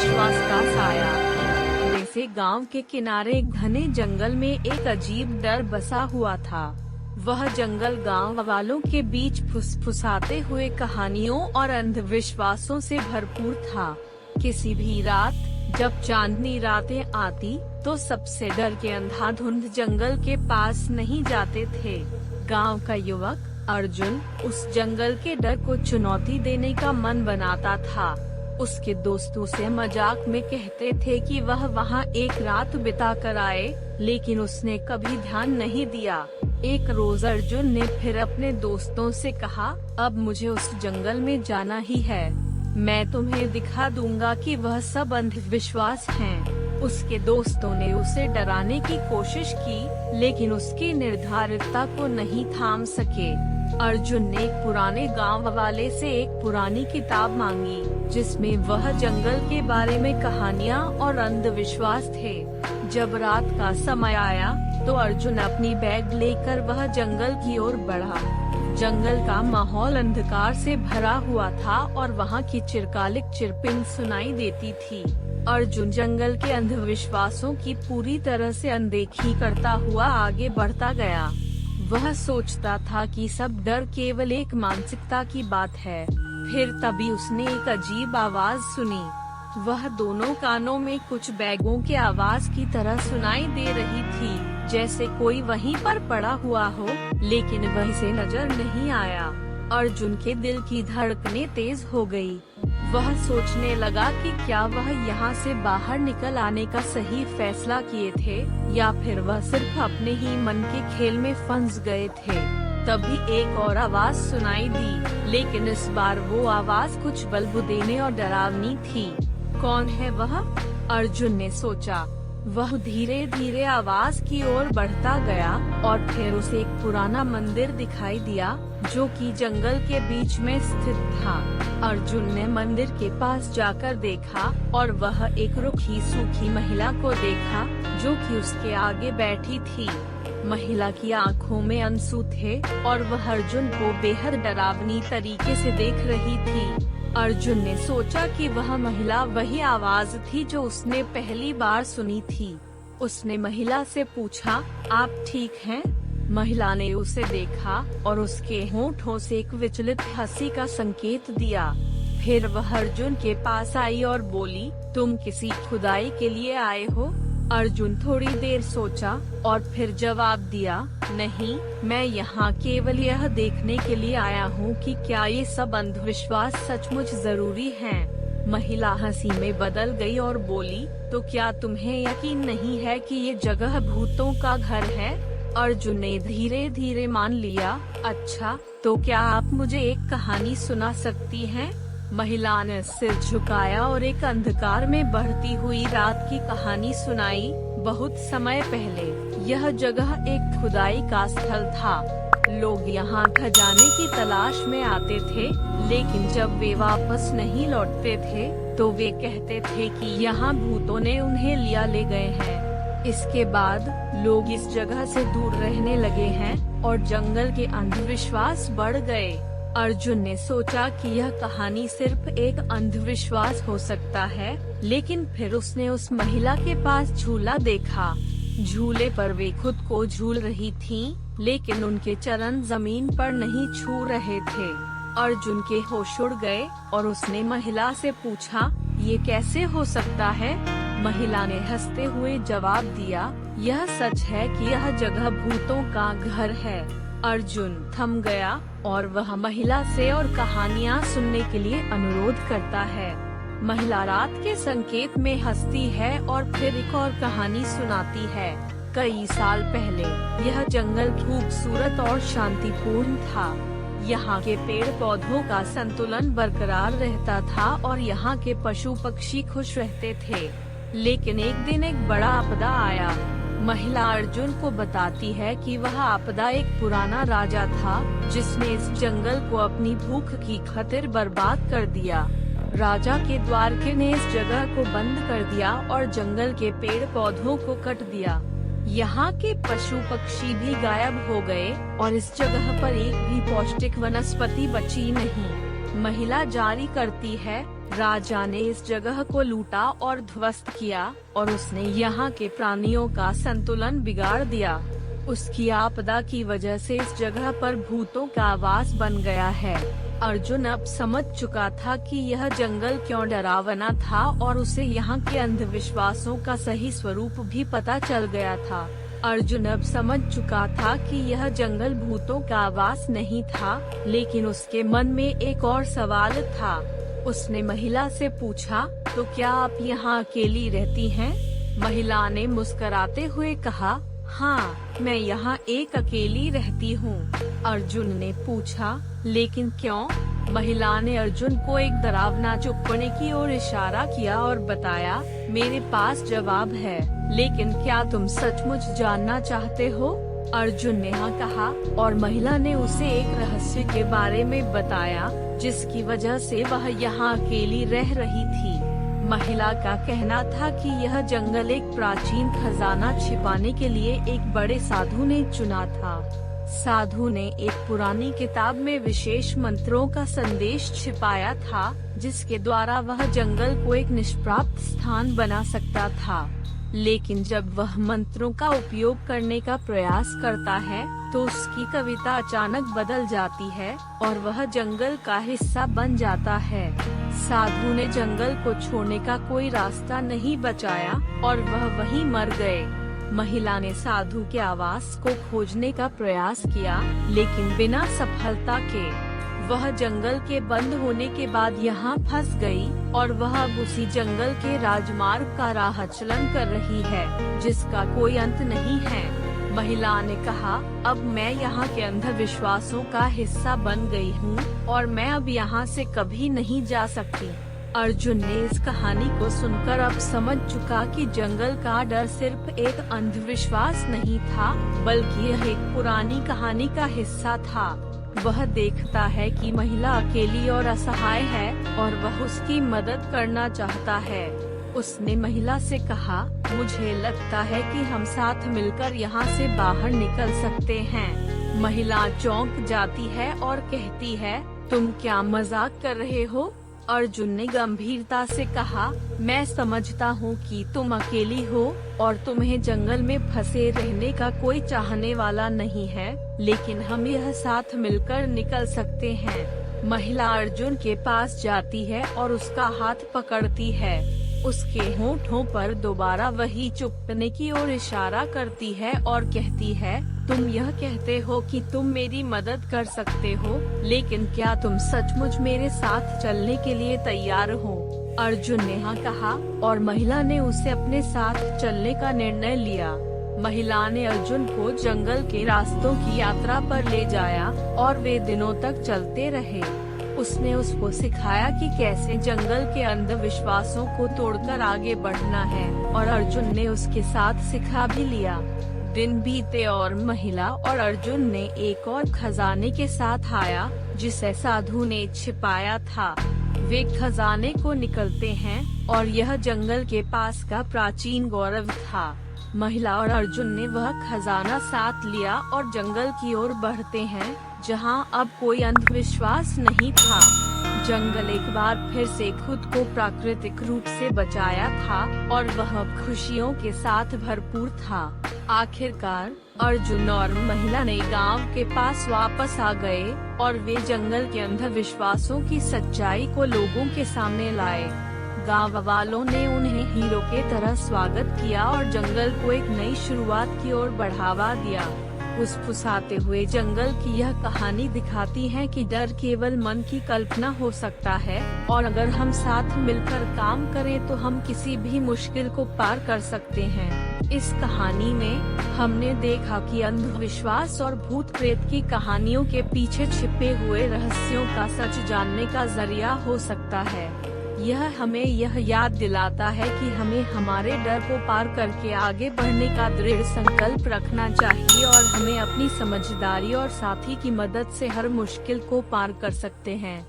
अंधविश्वास का साया। जैसे गांव के किनारे एक घने जंगल में एक अजीब डर बसा हुआ था। वह जंगल गांव वालों के बीच फुसफुसाते हुए कहानियों और अंधविश्वासों से भरपूर था। किसी भी रात जब चांदनी रातें आती तो सबसे डर के अंधाधुंध जंगल के पास नहीं जाते थे। गांव का युवक अर्जुन उस जंगल के डर को चुनौती देने का मन बनाता था। उसके दोस्तों से मजाक में कहते थे कि वह वहां एक रात बिता कर आए, लेकिन उसने कभी ध्यान नहीं दिया। एक रोज अर्जुन ने फिर अपने दोस्तों से कहा, अब मुझे उस जंगल में जाना ही है। मैं तुम्हें दिखा दूंगा कि वह सब अंधविश्वास हैं। उसके दोस्तों ने उसे डराने की कोशिश की, लेकिन उसकी निर्धारितता को नहीं थाम सके। अर्जुन ने एक पुराने गांव वाले से एक पुरानी किताब मांगी, जिसमें वह जंगल के बारे में कहानियां और अंधविश्वास थे। जब रात का समय आया तो अर्जुन अपनी बैग लेकर वह जंगल की ओर बढ़ा। जंगल का माहौल अंधकार से भरा हुआ था और वहाँ की चिरकालिक चिरपिंग सुनाई देती थी। अर्जुन जंगल के अंधविश्वासों की पूरी तरह से अनदेखी करता हुआ आगे बढ़ता गया। वह सोचता था कि सब डर केवल एक मानसिकता की बात है। फिर तभी उसने एक अजीब आवाज सुनी। वह दोनों कानों में कुछ बैगों के आवाज की तरह सुनाई दे रही थी, जैसे कोई वहीं पर पड़ा हुआ हो, लेकिन वह से नजर नहीं आया। अर्जुन के दिल की धड़कनें तेज हो गई। वह सोचने लगा कि क्या वह यहाँ से बाहर निकल आने का सही फैसला किए थे, या फिर वह सिर्फ अपने ही मन के खेल में फंस गए थे। तभी एक और आवाज सुनाई दी, लेकिन इस बार वो आवाज कुछ बल्ब देने और डरावनी थी। कौन है वह? अर्जुन ने सोचा। वह धीरे धीरे आवाज की ओर बढ़ता गया और फिर उसे एक पुराना मंदिर दिखाई दिया, जो कि जंगल के बीच में स्थित था। अर्जुन ने मंदिर के पास जाकर देखा और वह एक रूखी सूखी महिला को देखा, जो कि उसके आगे बैठी थी। महिला की आंखों में आंसू थे और वह अर्जुन को बेहद डरावनी तरीके से देख रही थी। अर्जुन ने सोचा कि वह महिला वही आवाज थी जो उसने पहली बार सुनी थी। उसने महिला से पूछा, आप ठीक हैं? महिला ने उसे देखा और उसके होंठों से एक विचलित हंसी का संकेत दिया। फिर वह अर्जुन के पास आई और बोली, तुम किसी खुदाई के लिए आए हो? अर्जुन थोड़ी देर सोचा और फिर जवाब दिया, नहीं, मैं यहाँ केवल यह देखने के लिए आया हूँ कि क्या ये सब अंधविश्वास सचमुच जरूरी हैं। महिला हंसी में बदल गई और बोली, तो क्या तुम्हें यकीन नहीं है कि ये जगह भूतों का घर है? अर्जुन ने धीरे धीरे मान लिया। अच्छा, तो क्या आप मुझे एक कहानी सुना सकती हैं? महिला ने सिर झुकाया और एक अंधकार में बढ़ती हुई रात की कहानी सुनाई। बहुत समय पहले यह जगह एक खुदाई का स्थल था। लोग यहाँ खजाने की तलाश में आते थे, लेकिन जब वे वापस नहीं लौटते थे तो वे कहते थे कि यहाँ भूतों ने उन्हें ले गए हैं। इसके बाद लोग इस जगह से दूर रहने लगे हैं और जंगल के अंधविश्वास बढ़ गए। अर्जुन ने सोचा कि यह कहानी सिर्फ एक अंधविश्वास हो सकता है, लेकिन फिर उसने उस महिला के पास झूला देखा। झूले पर वे खुद को झूल रही थीं, लेकिन उनके चरण जमीन पर नहीं छू रहे थे। अर्जुन के होश उड़ गए और उसने महिला से पूछा, ये कैसे हो सकता है? महिला ने हंसते हुए जवाब दिया, यह सच है कि यह जगह भूतों का घर है। अर्जुन थम गया और वह महिला से और कहानियाँ सुनने के लिए अनुरोध करता है। महिला रात के संकेत में हंसती है और फिर एक और कहानी सुनाती है। कई साल पहले यह जंगल खूबसूरत और शांतिपूर्ण था। यहाँ के पेड़ पौधों का संतुलन बरकरार रहता था और यहाँ के पशु पक्षी खुश रहते थे। लेकिन एक दिन एक बड़ा आपदा आया। महिला अर्जुन को बताती है कि वह आपदा एक पुराना राजा था, जिसने इस जंगल को अपनी भूख की खातिर बर्बाद कर दिया। राजा के द्वारके ने इस जगह को बंद कर दिया और जंगल के पेड़ पौधों को कट दिया। यहाँ के पशु पक्षी भी गायब हो गए और इस जगह पर एक भी पौष्टिक वनस्पति बची नहीं। महिला जारी करती है, राजा ने इस जगह को लूटा और ध्वस्त किया और उसने यहाँ के प्राणियों का संतुलन बिगाड़ दिया। उसकी आपदा की वजह से इस जगह पर भूतों का आवास बन गया है। अर्जुन अब समझ चुका था कि यह जंगल क्यों डरावना था और उसे यहाँ के अंधविश्वासों का सही स्वरूप भी पता चल गया था। अर्जुन अब समझ चुका था कि यह जंगल भूतों का आवास नहीं था, लेकिन उसके मन में एक और सवाल था। उसने महिला से पूछा, तो क्या आप यहाँ अकेली रहती हैं? महिला ने मुस्कुराते हुए कहा, हाँ, मैं यहाँ एक अकेली रहती हूँ। अर्जुन ने पूछा, लेकिन क्यों? महिला ने अर्जुन को एक डरावना चुप्पने की ओर इशारा किया और बताया, मेरे पास जवाब है, लेकिन क्या तुम सचमुच जानना चाहते हो? अर्जुन ने हाँ कहा और महिला ने उसे एक रहस्य के बारे में बताया, जिसकी वजह से वह यहाँ अकेली रह रही थी। महिला का कहना था कि यह जंगल एक प्राचीन खजाना छिपाने के लिए एक बड़े साधु ने चुना था। साधु ने एक पुरानी किताब में विशेष मंत्रों का संदेश छिपाया था, जिसके द्वारा वह जंगल को एक निष्प्राप्त स्थान बना सकता था। लेकिन जब वह मंत्रों का उपयोग करने का प्रयास करता है, तो उसकी कविता अचानक बदल जाती है और वह जंगल का हिस्सा बन जाता है। साधु ने जंगल को छोड़ने का कोई रास्ता नहीं बचाया और वह वहीं मर गए। महिला ने साधु के आवास को खोजने का प्रयास किया, लेकिन बिना सफलता के। वह जंगल के बंद होने के बाद यहाँ फंस गई और वह अब उसी जंगल के राजमार्ग का राह चलन कर रही है, जिसका कोई अंत नहीं है। महिला ने कहा, अब मैं यहाँ के अंधविश्वासों का हिस्सा बन गई हूँ और मैं अब यहाँ से कभी नहीं जा सकती। अर्जुन ने इस कहानी को सुनकर अब समझ चुका कि जंगल का डर सिर्फ एक अंधविश्वास नहीं था, बल्कि यह एक पुरानी कहानी का हिस्सा था। वह देखता है कि महिला अकेली और असहाय है और वह उसकी मदद करना चाहता है। उसने महिला से कहा, मुझे लगता है कि हम साथ मिलकर यहाँ से बाहर निकल सकते हैं। महिला चौंक जाती है और कहती है, तुम क्या मजाक कर रहे हो? अर्जुन ने गंभीरता से कहा, मैं समझता हूँ कि तुम अकेली हो और तुम्हें जंगल में फंसे रहने का कोई चाहने वाला नहीं है, लेकिन हम यह साथ मिलकर निकल सकते हैं। महिला अर्जुन के पास जाती है और उसका हाथ पकड़ती है। उसके होठों पर दोबारा वही चुपने की ओर इशारा करती है और कहती है, तुम यह कहते हो कि तुम मेरी मदद कर सकते हो, लेकिन क्या तुम सचमुच मेरे साथ चलने के लिए तैयार हो? अर्जुन ने हाँ कहा और महिला ने उसे अपने साथ चलने का निर्णय लिया। महिला ने अर्जुन को जंगल के रास्तों की यात्रा पर ले जाया और वे दिनों तक चलते रहे। उसने उसको सिखाया कि कैसे जंगल के अंधविश्वासों को तोड़कर आगे बढ़ना है और अर्जुन ने उसके साथ सिखा भी लिया। दिन बीते और महिला और अर्जुन ने एक और खजाने के साथ आया, जिसे साधु ने छिपाया था। वे खजाने को निकलते हैं और यह जंगल के पास का प्राचीन गौरव था। महिला और अर्जुन ने वह खजाना साथ लिया और जंगल की ओर बढ़ते हैं, जहां अब कोई अंधविश्वास नहीं था। जंगल एक बार फिर से खुद को प्राकृतिक रूप से बचाया था और वह खुशियों के साथ भरपूर था। आखिरकार अर्जुन और महिला ने गांव के पास वापस आ गए और वे जंगल के अंधविश्वासों की सच्चाई को लोगों के सामने लाए। गांव वालों ने उन्हें हीरो के तरह स्वागत किया और जंगल को एक नई शुरुआत की ओर बढ़ावा दिया। फुसफुसाते हुए जंगल की यह कहानी दिखाती है कि डर केवल मन की कल्पना हो सकता है और अगर हम साथ मिलकर काम करें तो हम किसी भी मुश्किल को पार कर सकते हैं। इस कहानी में हमने देखा कि अंधविश्वास और भूत प्रेत की कहानियों के पीछे छिपे हुए रहस्यों का सच जानने का जरिया हो सकता है। यह हमें यह याद दिलाता है कि हमें हमारे डर को पार करके आगे बढ़ने का दृढ़ संकल्प रखना चाहिए और हमें अपनी समझदारी और साथी की मदद से हर मुश्किल को पार कर सकते हैं।